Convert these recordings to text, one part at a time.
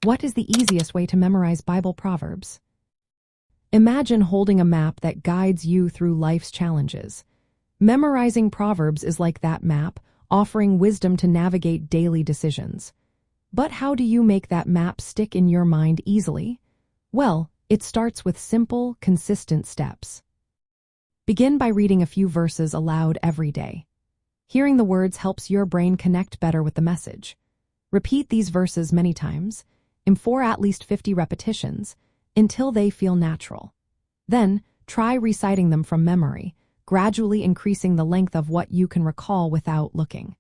What is the easiest way to memorize Bible Proverbs? Imagine holding a map that guides you through life's challenges. Memorizing Proverbs is like that map, offering wisdom to navigate daily decisions. But how do you make that map stick in your mind easily? Well, it starts with simple, consistent steps. Begin by reading a few verses aloud every day. Hearing the words helps your brain connect better with the message. Repeat these verses many times, for at least 50 repetitions, until they feel natural. Then, try reciting them from memory, gradually increasing the length of what you can recall without looking.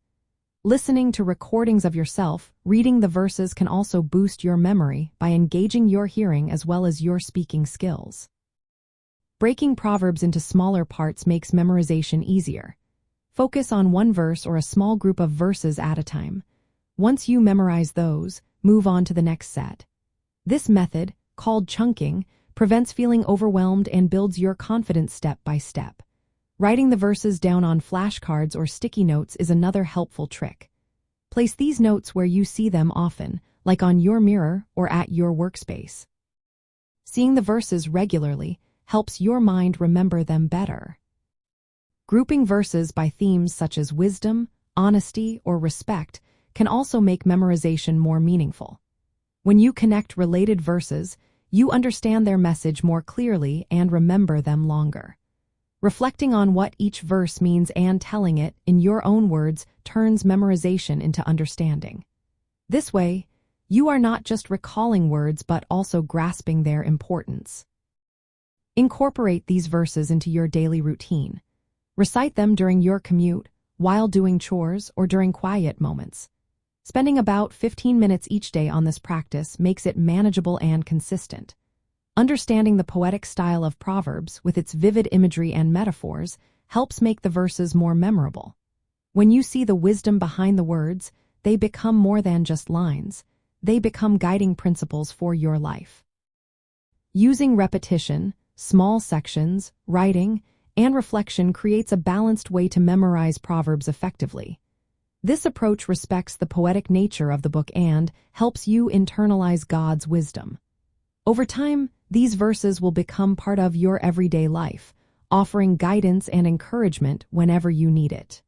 Listening to recordings of yourself, reading the verses can also boost your memory by engaging your hearing as well as your speaking skills. Breaking Proverbs into smaller parts makes memorization easier. Focus on one verse or a small group of verses at a time. Once you memorize those, move on to the next set. This method, called chunking, prevents feeling overwhelmed and builds your confidence step by step. Writing the verses down on flashcards or sticky notes is another helpful trick. Place these notes where you see them often, like on your mirror or at your workspace. Seeing the verses regularly helps your mind remember them better. Grouping verses by themes such as wisdom, honesty, or respect can also make memorization more meaningful. When you connect related verses, you understand their message more clearly and remember them longer. Reflecting on what each verse means and telling it in your own words turns memorization into understanding. This way, you are not just recalling words but also grasping their importance. Incorporate these verses into your daily routine. Recite them during your commute, while doing chores, or during quiet moments. Spending about 15 minutes each day on this practice makes it manageable and consistent. Understanding the poetic style of Proverbs with its vivid imagery and metaphors helps make the verses more memorable. When you see the wisdom behind the words, they become more than just lines. They become guiding principles for your life. Using repetition, small sections, writing, and reflection creates a balanced way to memorize Proverbs effectively. This approach respects the poetic nature of the book and helps you internalize God's wisdom. Over time, these verses will become part of your everyday life, offering guidance and encouragement whenever you need it.